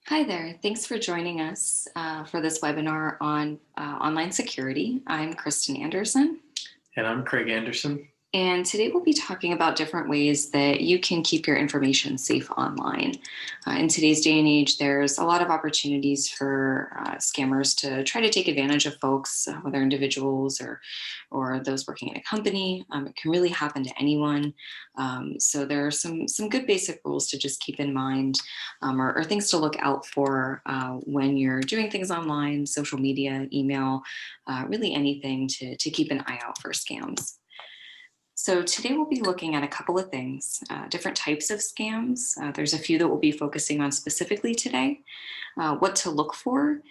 Hi there. Thanks for joining us for this webinar on online security. I'm Kristen Anderson, And I'm Craig Anderson. and today we'll be talking about different ways that you can keep your information safe online. In today's day and age, there's a lot of opportunities for scammers to try to take advantage of folks, whether individuals or those working in a company. It can really happen to anyone. So there are some good basic rules to just keep in mind, or things to look out for when you're doing things online, social media, email, really anything to keep an eye out for scams. So today we'll be looking at a couple of things, different types of scams. There's a few that we'll be focusing on specifically today, what to look for,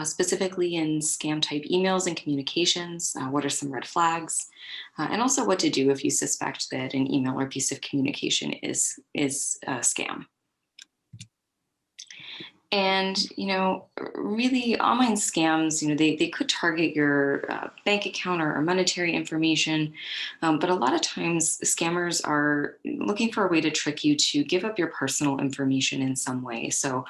specifically in scam type emails and communications, what are some red flags, and also what to do if you suspect that an email or piece of communication is a scam. And, really online scams, they could target your bank account or monetary information. But a lot of times scammers are looking for a way to trick you to give up your personal information in some way. So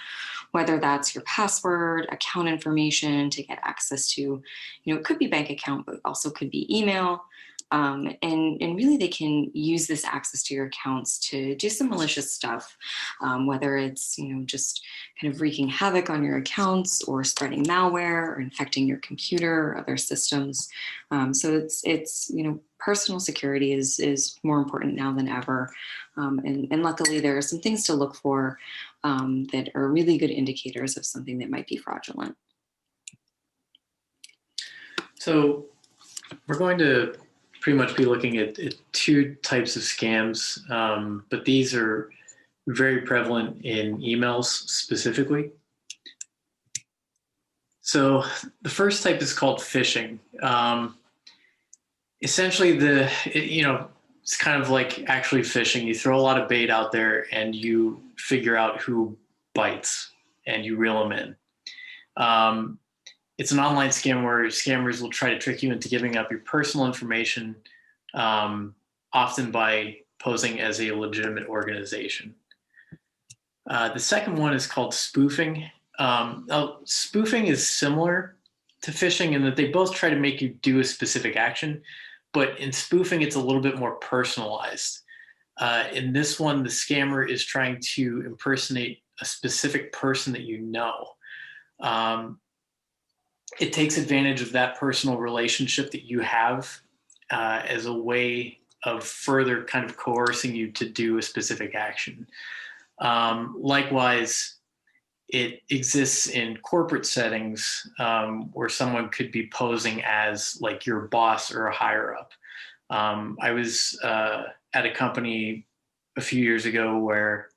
whether that's your password, account information to get access to, it could be bank account, but also could be email. And really they can use this access to your accounts to do some malicious stuff, whether it's, just kind of wreaking havoc on your accounts or spreading malware or infecting your computer or other systems. So it's personal security is more important now than ever. And luckily there are some things to look for that are really good indicators of something that might be fraudulent. So we're going to pretty much be looking at two types of scams, but these are very prevalent in emails specifically. So the first type is called phishing. Essentially, it's kind of like actually phishing. You throw a lot of bait out there and you figure out who bites and you reel them in. It's an online scam where scammers will try to trick you into giving up your personal information, often by posing as a legitimate organization. The second one is called spoofing. Spoofing is similar to phishing in that they both try to make you do a specific action, but in spoofing, it's a little bit more personalized. In this one, the scammer is trying to impersonate a specific person that you know. It takes advantage of that personal relationship that you have as a way of further kind of coercing you to do a specific action. Likewise, it exists in corporate settings where someone could be posing as like your boss or a higher up. I was at a company a few years ago where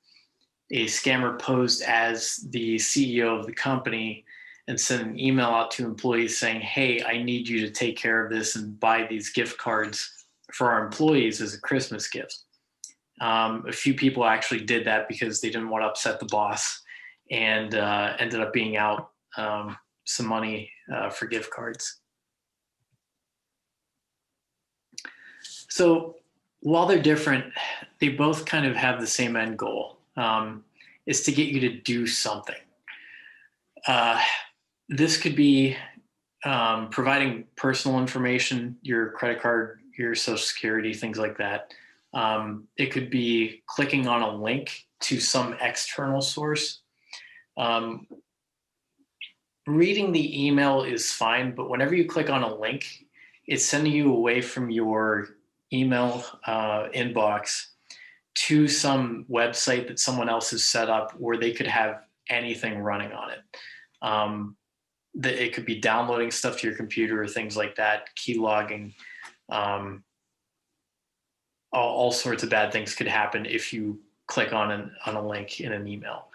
a scammer posed as the CEO of the company and sent an email out to employees saying, "Hey, I need you to take care of this and buy these gift cards for our employees as a Christmas gift." A few people actually did that because they didn't want to upset the boss, and ended up being out some money for gift cards. So while they're different, they both kind of have the same end goal, is to get you to do something. This could be providing personal information, your credit card, your social security, things like that. It could be clicking on a link to some external source. Reading the email is fine, but whenever you click on a link, it's sending you away from your email inbox to some website that someone else has set up where they could have anything running on it. That it could be downloading stuff to your computer or things like that, key logging. All sorts of bad things could happen if you click on a link in an email.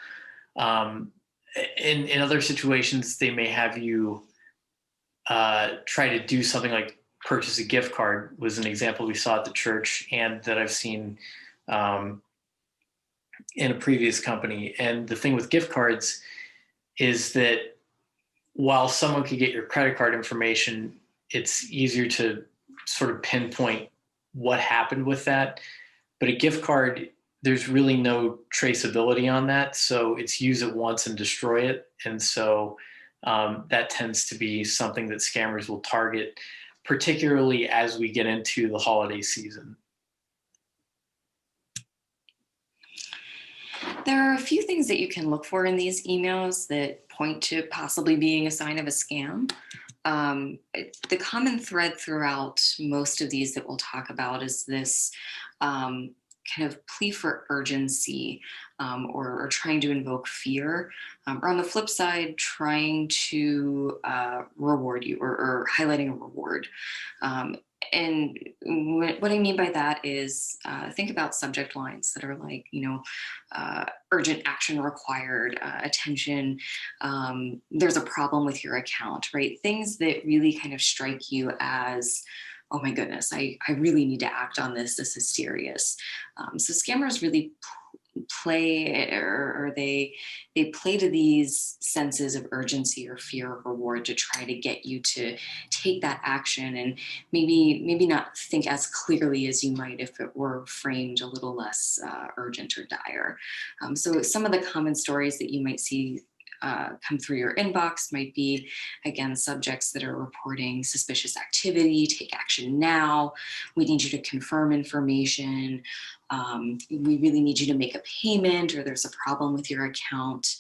In other situations, they may have you try to do something like purchase a gift card, was an example we saw at the church and that I've seen in a previous company. And the thing with gift cards is that while someone could get your credit card information, it's easier to sort of pinpoint what happened with that. But a gift card, there's really no traceability on that. So it's use it once and destroy it. And so that tends to be something that scammers will target, particularly as we get into the holiday season. There are a few things that you can look for in these emails that point to possibly being a sign of a scam. The common thread throughout most of these that we'll talk about is this kind of plea for urgency, or trying to invoke fear, or on the flip side, trying to reward you, or highlighting a reward. And what I mean by that is, think about subject lines that are like, urgent action required, attention, there's a problem with your account, right? Things that really kind of strike you as, oh my goodness, I really need to act on this. This is serious. So scammers really play, or they play to these senses of urgency or fear of reward to try to get you to take that action, and maybe not think as clearly as you might if it were framed a little less urgent or dire. So some of the common stories that you might see come through your inbox might be, again, subjects that are reporting suspicious activity, take action now, we need you to confirm information, we really need you to make a payment, or there's a problem with your account,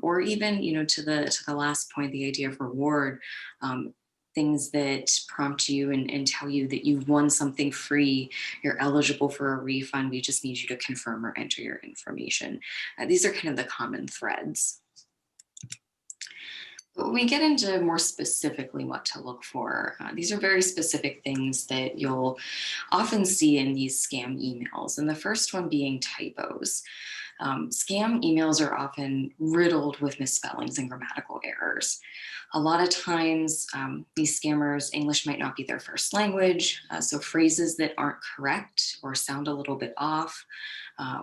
or even, to the last point, the idea of reward. Things that prompt you and tell you that you've won something free, you're eligible for a refund, we just need you to confirm or enter your information. These are kind of the common threads. But when we get into more specifically what to look for, these are very specific things that you'll often see in these scam emails. And the first one being typos. Scam emails are often riddled with misspellings and grammatical errors. A lot of times, these scammers, English might not be their first language, so phrases that aren't correct or sound a little bit off,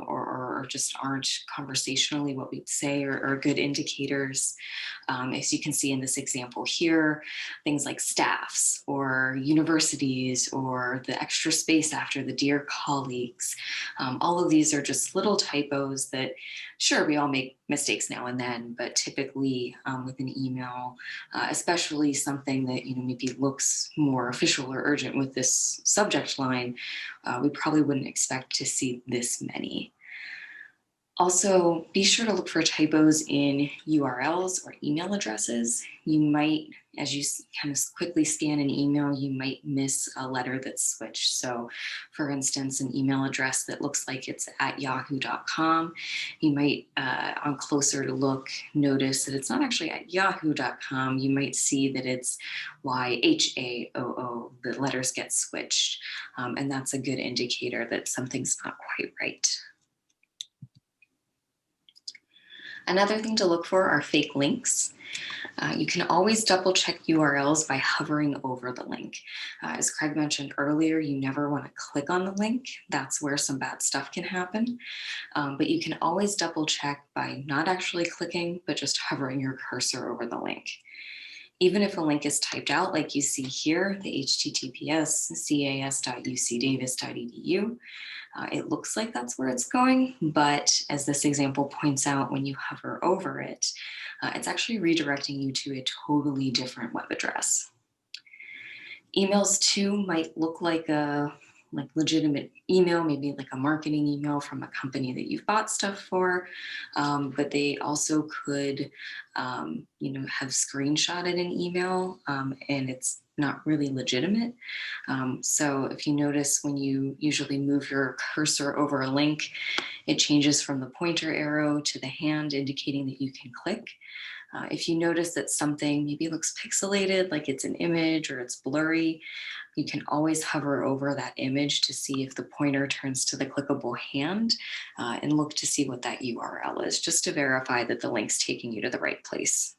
or just aren't conversationally what we'd say, or good indicators. As you can see in this example here, things like staffs or universities, or the extra space after the dear colleagues. All of these are just little typos that, sure, we all make mistakes now and then, but typically with an email, especially something that maybe looks more official or urgent with this subject line, we probably wouldn't expect to see this many. Also, be sure to look for typos in URLs or email addresses. You might, as you kind of quickly scan an email, you might miss a letter that's switched. So for instance, an email address that looks like it's at yahoo.com, you might, on closer look, notice that it's not actually at yahoo.com. You might see that it's YHAOO, the letters get switched. And that's a good indicator that something's not quite right. Another thing to look for are fake links. You can always double check URLs by hovering over the link. As Craig mentioned earlier, you never want to click on the link. That's where some bad stuff can happen. But you can always double check by not actually clicking, but just hovering your cursor over the link. Even if a link is typed out, like you see here, the https cas.ucdavis.edu, it looks like that's where it's going, but as this example points out, when you hover over it, it's actually redirecting you to a totally different web address. Emails too might look like a legitimate email, maybe like a marketing email from a company that you've bought stuff for, but they also could, have screenshotted an email, and it's not really legitimate. So if you notice, when you usually move your cursor over a link, it changes from the pointer arrow to the hand, indicating that you can click. If you notice that something maybe looks pixelated, like it's an image or it's blurry, you can always hover over that image to see if the pointer turns to the clickable hand, and look to see what that URL is, just to verify that the link's taking you to the right place.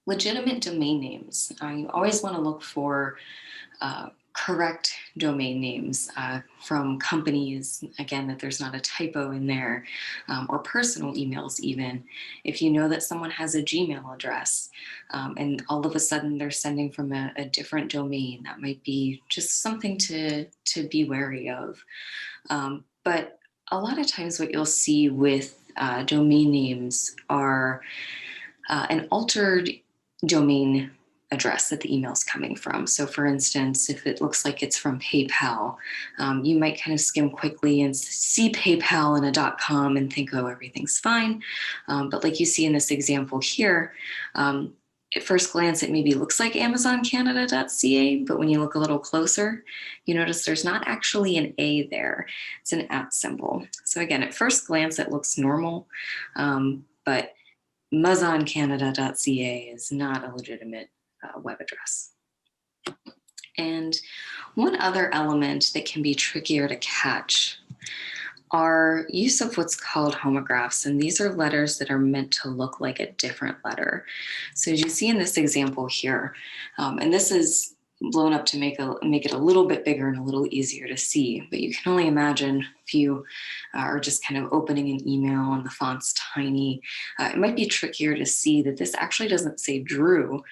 Legitimate domain names. You always want to look for correct domain names from companies, again, that there's not a typo in there, or personal emails even. If you know that someone has a Gmail address and all of a sudden they're sending from a different domain, that might be just something to be wary of. But a lot of times what you'll see with domain names are an altered domain address that the email is coming from. So for instance, if it looks like it's from PayPal, you might kind of skim quickly and see PayPal and a .com and think, oh, everything's fine. But like you see in this example here, at first glance, it maybe looks like amazoncanada.ca, but when you look a little closer, you notice there's not actually an A there. It's an @ symbol. So again, at first glance, it looks normal, but amazoncanada.ca is not a legitimate web address. And one other element that can be trickier to catch are use of what's called homographs. And these are letters that are meant to look like a different letter. So as you see in this example here, and this is blown up to make it a little bit bigger and a little easier to see, but you can only imagine if you are just kind of opening an email and the font's tiny, it might be trickier to see that this actually doesn't say Drew,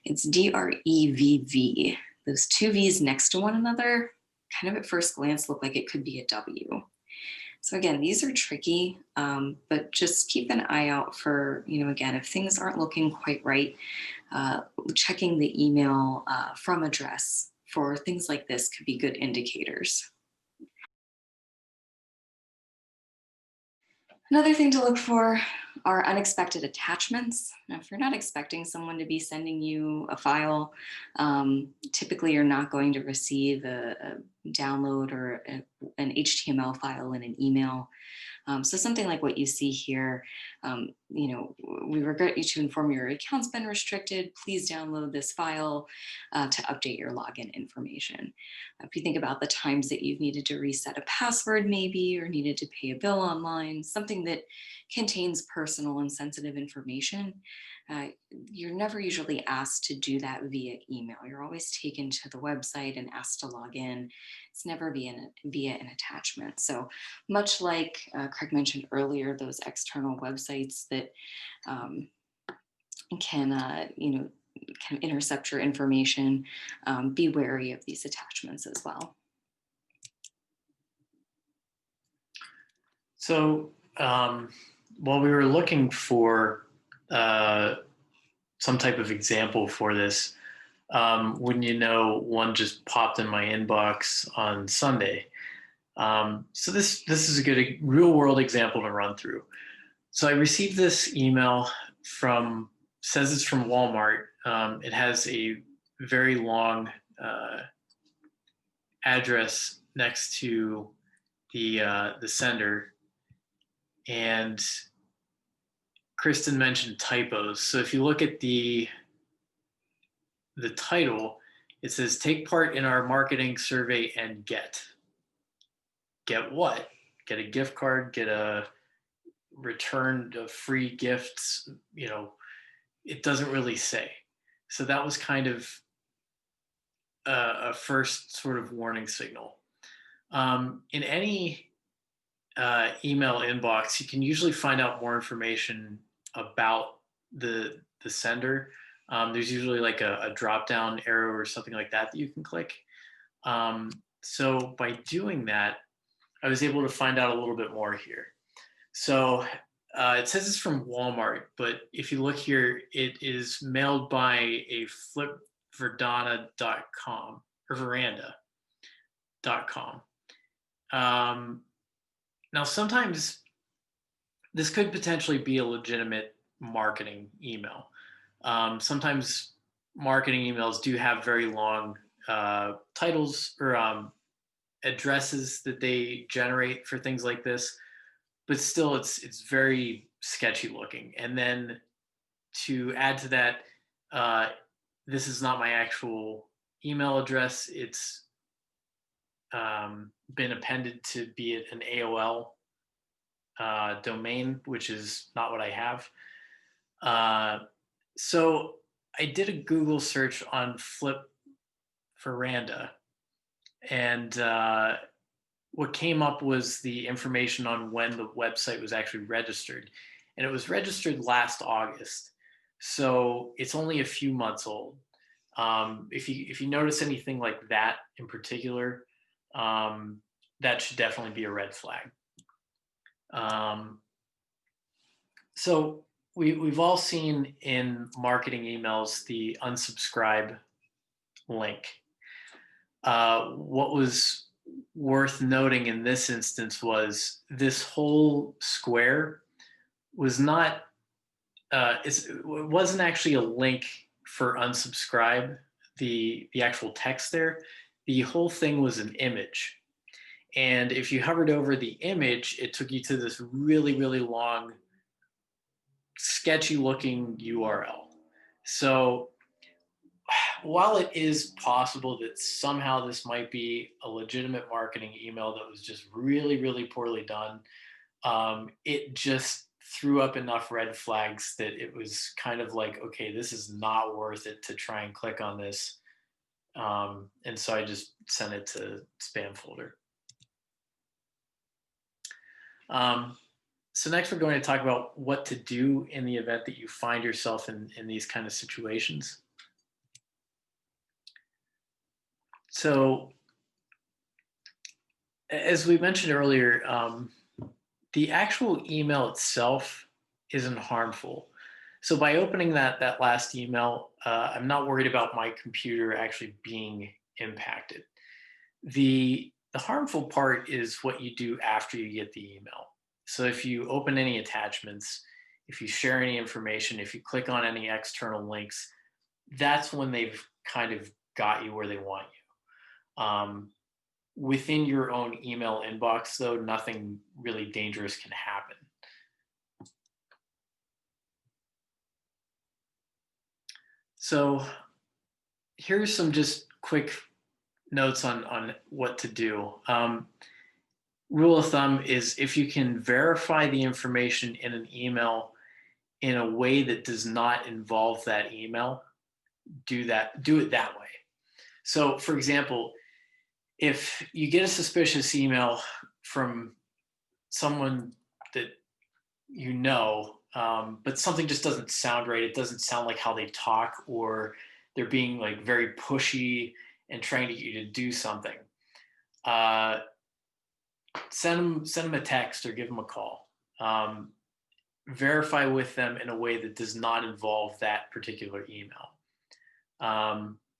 it's DREVV. Those two V's next to one another kind of at first glance look like it could be a W. So again, these are tricky, but just keep an eye out for, again, if things aren't looking quite right, checking the email from address for things like this could be good indicators. Another thing to look for are unexpected attachments. Now, if you're not expecting someone to be sending you a file, typically you're not going to receive a download or an HTML file in an email. So something like what you see here, we regret you to inform your account's been restricted. Please download this file to update your login information. If you think about the times that you've needed to reset a password maybe, or needed to pay a bill online, something that contains personal and sensitive information, you're never usually asked to do that via email. You're always taken to the website and asked to log in. It's never via an attachment. So much like Craig mentioned earlier, those external websites that can intercept your information, be wary of these attachments as well. So while we were looking for some type of example for this, wouldn't you know, one just popped in my inbox on Sunday. So this is a good real world example to run through. So I received this email says it's from Walmart. It has a very long address next to the sender, and Kristen mentioned typos. So if you look at the title, it says take part in our marketing survey and get what? Get a gift card, get a return of free gifts, it doesn't really say. So that was kind of a first sort of warning signal. In any email inbox, you can usually find out more information about the sender. There's usually like a drop down arrow or something like that you can click. So by doing that, I was able to find out a little bit more here. So it says it's from Walmart, but if you look here, it is mailed by a flipverdana.com or veranda.com. Now, sometimes this could potentially be a legitimate marketing email. Sometimes marketing emails do have very long titles or addresses that they generate for things like this, but still it's very sketchy looking. And then to add to that, this is not my actual email address. It's been appended to be an AOL domain, which is not what I have. So I did a Google search on Flip Veranda, And what came up was the information on when the website was actually registered. And it was registered last August. So it's only a few months old. If you notice anything like that in particular, that should definitely be a red flag. Um, so we've all seen in marketing emails the unsubscribe link. What was worth noting in this instance was this whole square was not, it wasn't actually a link for unsubscribe, the actual text there. The whole thing was an image. And if you hovered over the image, it took you to this really, really long, sketchy looking URL. So while it is possible that somehow this might be a legitimate marketing email that was just really, really poorly done, it just threw up enough red flags that it was kind of like, okay, this is not worth it to try and click on this. And so I just sent it to spam folder. So next we're going to talk about what to do in the event that you find yourself in these kind of situations. So as we mentioned earlier, the actual email itself isn't harmful. So by opening that last email, I'm not worried about my computer actually being impacted. The harmful part is what you do after you get the email. So if you open any attachments, if you share any information, if you click on any external links, that's when they've kind of got you where they want you. Within your own email inbox, though, nothing really dangerous can happen. So here's some just quick notes on what to do. Rule of thumb is if you can verify the information in an email in a way that does not involve that email, do it that way. So for example, if you get a suspicious email from someone that you know, but something just doesn't sound right, it doesn't sound like how they talk, or they're being like very pushy and trying to get you to do something, uh, send them a text or give them a call. Verify with them in a way that does not involve that particular email.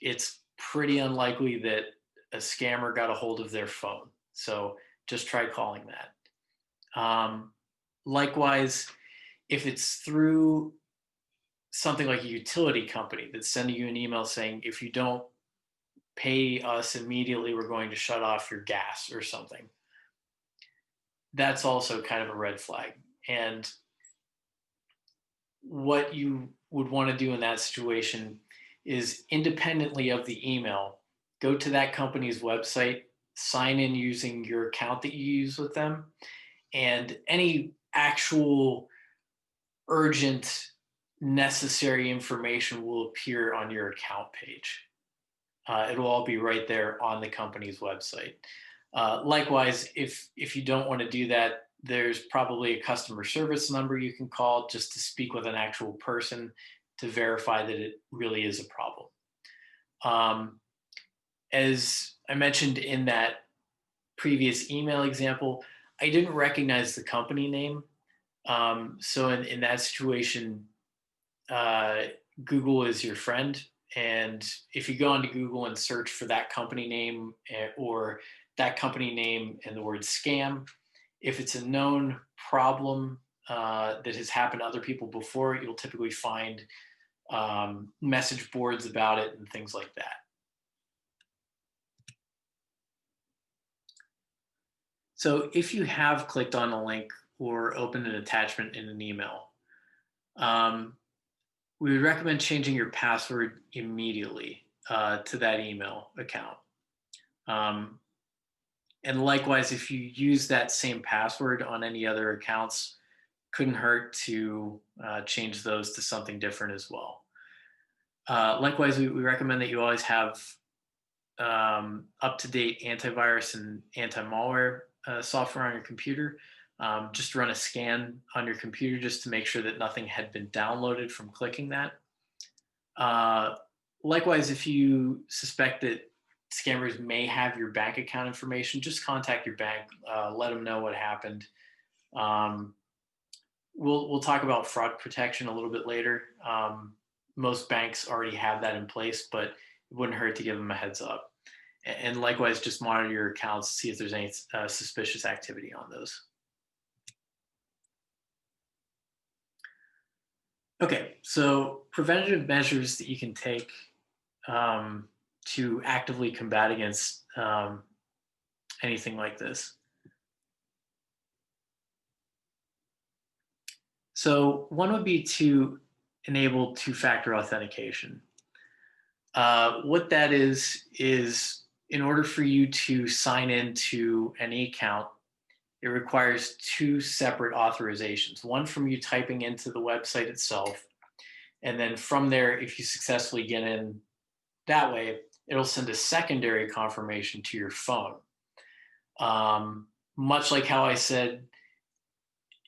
It's pretty unlikely that a scammer got a hold of their phone. So just try calling that. Likewise, if it's through something like a utility company that's sending you an email saying, if you don't pay us immediately, we're going to shut off your gas or something, that's also kind of a red flag. And what you would want to do in that situation is, independently of the email, go to that company's website, sign in using your account that you use with them, and any actual urgent, necessary information will appear on your account page. It'll all be right there on the company's website. Likewise, if you don't want to do that, there's probably a customer service number you can call just to speak with an actual person to verify that it really is a problem. As I mentioned in that previous email example, I didn't recognize the company name. So in that situation, Google is your friend. And if you go onto Google and search for that company name, or that company name and the word scam, if it's a known problem that has happened to other people before, you'll typically find message boards about it and things like that. So if you have clicked on a link or opened an attachment in an email, we would recommend changing your password immediately to that email account. And likewise, if you use that same password on any other accounts, couldn't hurt to change those to something different as well. Likewise, we recommend that you always have up-to-date antivirus and anti-malware software on your computer. Just run a scan on your computer just to make sure that nothing had been downloaded from clicking that. Uh, Likewise, if you suspect that scammers may have your bank account information, just contact your bank, let them know what happened. Um, we'll talk about fraud protection a little bit later. Most banks already have that in place, but it wouldn't hurt to give them a heads up. And likewise, just monitor your accounts, see if there's any suspicious activity on those. Okay, so preventative measures that you can take to actively combat against anything like this. So one would be to enable two-factor authentication. What that is in order for you to sign into any account, it requires two separate authorizations. One from you typing into the website itself, and then from there, if you successfully get in that way, it'll send a secondary confirmation to your phone. Much like how I said,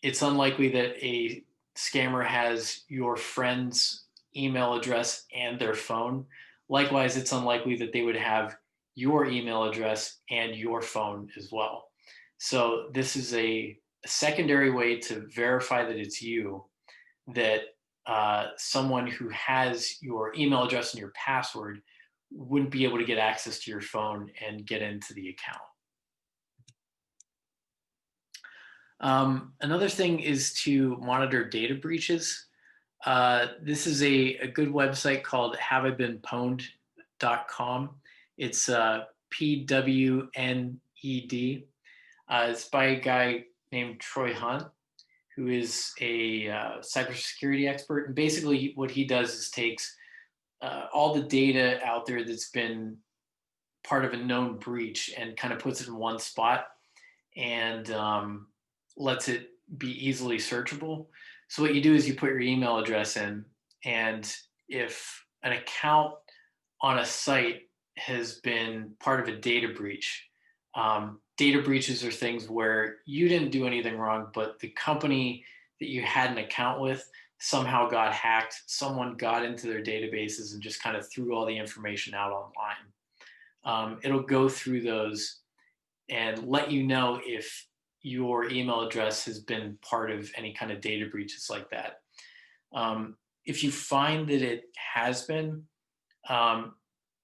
it's unlikely that a scammer has your friend's email address and their phone. Likewise, it's unlikely that they would have your email address and your phone as well. So this is a secondary way to verify that it's you, that someone who has your email address and your password wouldn't be able to get access to your phone and get into the account. Another thing is to monitor data breaches. This is a good website called haveibeenpwned.com. It's PWNED. It's by a guy named Troy Hunt, who is a cybersecurity expert. And basically what he does is takes all the data out there that's been part of a known breach and kind of puts it in one spot and lets it be easily searchable. So what you do is you put your email address in, and if an account on a site has been part of a data breach, data breaches are things where you didn't do anything wrong, but the company that you had an account with somehow got hacked. Someone got into their databases and just kind of threw all the information out online. It'll go through those and let you know if your email address has been part of any kind of data breaches like that. If you find that it has been,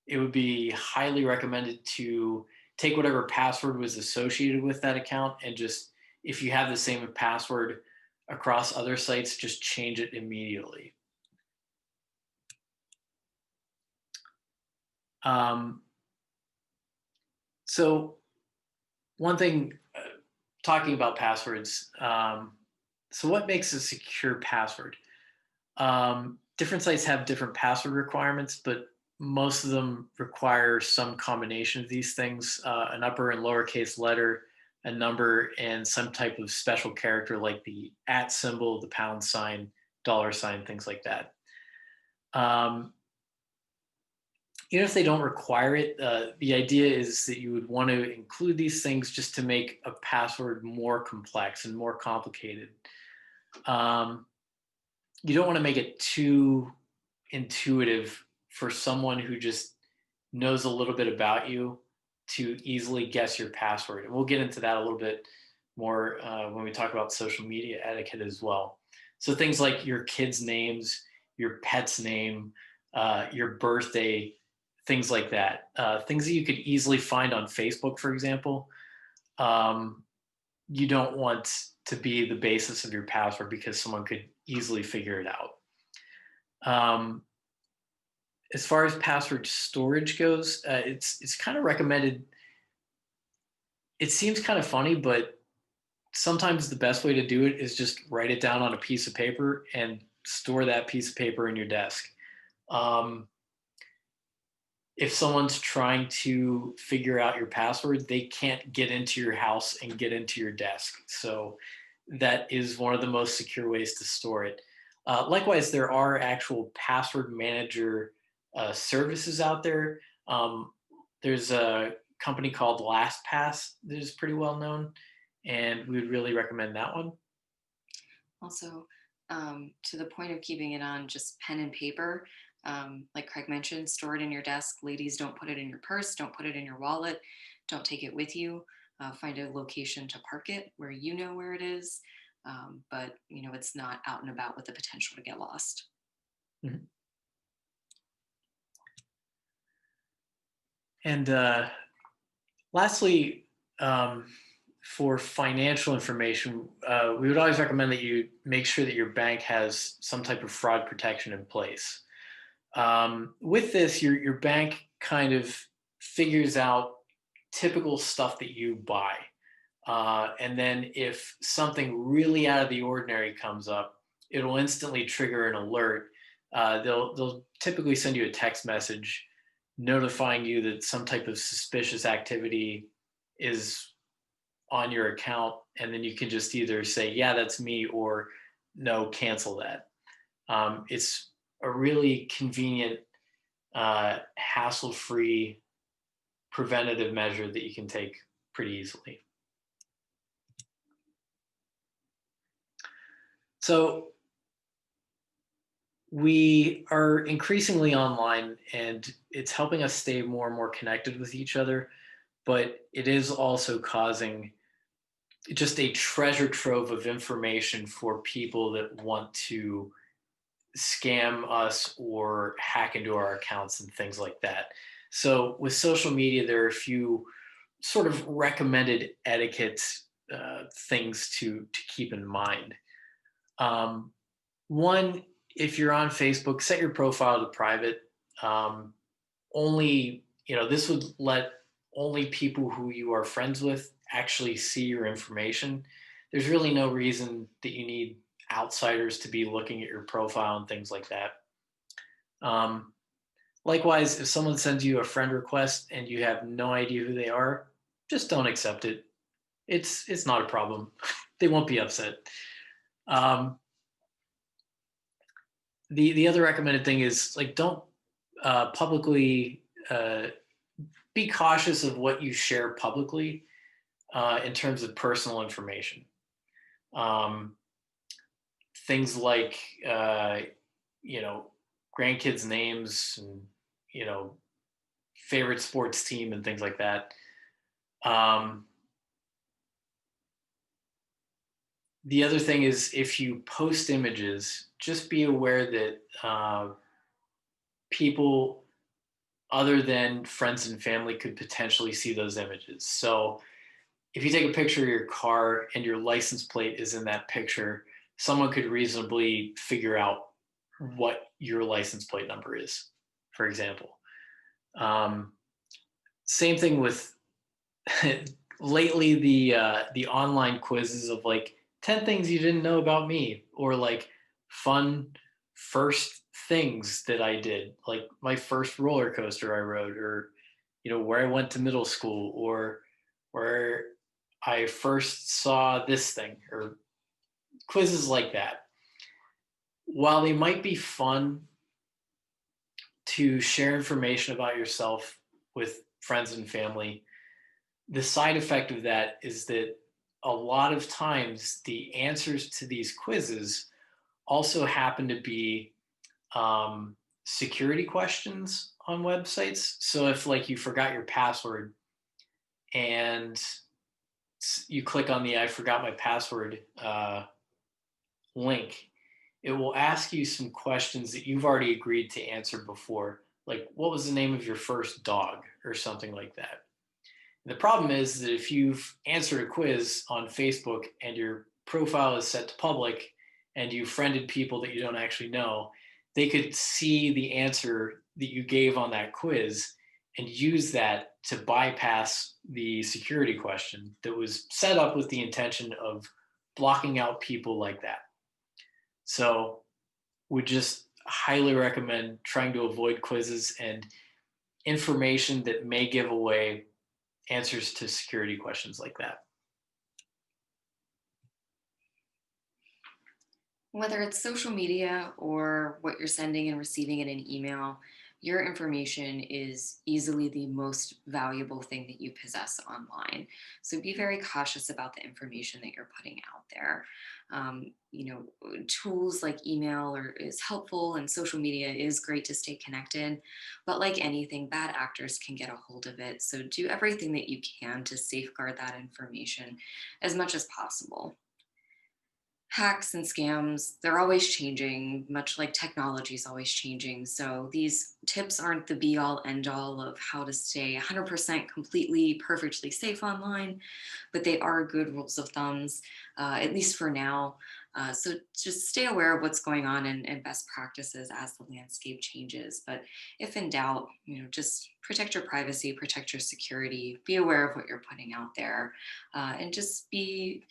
it would be highly recommended to take whatever password was associated with that account and just, if you have the same password across other sites, just change it immediately. So one thing, talking about passwords, so what makes a secure password? Different sites have different password requirements, but most of them require some combination of these things, an upper and lowercase letter, a number, and some type of special character like the @ symbol, the £, $, things like that. Even if they don't require it, the idea is that you would want to include these things just to make a password more complex and more complicated. You don't want to make it too intuitive for someone who just knows a little bit about you to easily guess your password. And we'll get into that a little bit more when we talk about social media etiquette as well. So things like your kids' names, your pet's name, your birthday, things like that. Things that you could easily find on Facebook, for example. You don't want to be the basis of your password because someone could easily figure it out. As far as password storage goes, it's kind of recommended. It seems kind of funny, but sometimes the best way to do it is just write it down on a piece of paper and store that piece of paper in your desk. If someone's trying to figure out your password, they can't get into your house and get into your desk. So that is one of the most secure ways to store it. Likewise, there are actual password manager services out there. There's a company called LastPass that is pretty well known, and we would really recommend that one. Also, to the point of keeping it on just pen and paper, like Craig mentioned, store it in your desk. Ladies, don't put it in your purse, don't put it in your wallet, don't take it with you. Find a location to park it where you know where it is, but it's not out and about with the potential to get lost. Mhm. And lastly, for financial information, we would always recommend that you make sure that your bank has some type of fraud protection in place. With this, your bank kind of figures out typical stuff that you buy. And then if something really out of the ordinary comes up, it'll instantly trigger an alert. They'll typically send you a text message notifying you that some type of suspicious activity is on your account, and then you can just either say, "Yeah, that's me," or "No, cancel that." It's a really convenient, hassle-free preventative measure that you can take pretty easily. So we are increasingly online, and it's helping us stay more and more connected with each other, but it is also causing just a treasure trove of information for people that want to scam us or hack into our accounts and things like that. So with social media, there are a few sort of recommended etiquette things to keep in mind. Um, One, if you're on Facebook, set your profile to private. Um, Only, this would let only people who you are friends with actually see your information. There's really no reason that you need outsiders to be looking at your profile and things like that. Um, Likewise, if someone sends you a friend request and you have no idea who they are, just don't accept it. It's not a problem. They won't be upset. Um, the other recommended thing is like don't publicly be cautious of what you share publicly in terms of personal information. Um, Things like you know grandkids' names and you know favorite sports team and things like that. Um, the other thing is if you post images, just be aware that people other than friends and family could potentially see those images. So if you take a picture of your car and your license plate is in that picture, someone could reasonably figure out what your license plate number is, for example. Um, Same thing with lately the online quizzes of like 10 things you didn't know about me, or like fun first things that I did, like my first roller coaster I rode, or where I went to middle school, or where I first saw this thing, or quizzes like that. While they might be fun to share information about yourself with friends and family, the side effect of that is that a lot of times the answers to these quizzes also happen to be security questions on websites. So if like you forgot your password and you click on the "I forgot my password" link, it will ask you some questions that you've already agreed to answer before, like what was the name of your first dog or something like that. And the problem is that if you've answered a quiz on Facebook and your profile is set to public and you friended people that you don't actually know, they could see the answer that you gave on that quiz and use that to bypass the security question that was set up with the intention of blocking out people like that. So, would just highly recommend trying to avoid quizzes and information that may give away answers to security questions like that. Whether it's social media or what you're sending and receiving in an email, Your information is easily the most valuable thing that you possess online. So be very cautious about the information that you're putting out there. Tools like email is helpful, and social media is great to stay connected. But like anything, bad actors can get a hold of it. So do everything that you can to safeguard that information as much as possible. Hacks and scams, they're always changing, much like technology is always changing. So these tips aren't the be all end all of how to stay 100% completely, perfectly safe online, but they are good rules of thumbs, at least for now. So just stay aware of what's going on and best practices as the landscape changes. But if in doubt, just protect your privacy, protect your security, be aware of what you're putting out there, and just be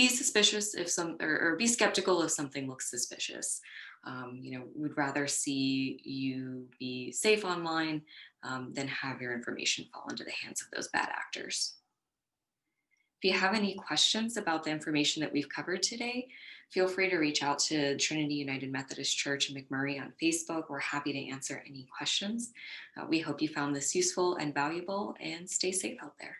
suspicious if or be skeptical if something looks suspicious. We'd rather see you be safe online than have your information fall into the hands of those bad actors. If you have any questions about the information that we've covered today, feel free to reach out to Trinity United Methodist Church in McMurray on Facebook. We're happy to answer any questions. We hope you found this useful and valuable, and stay safe out there.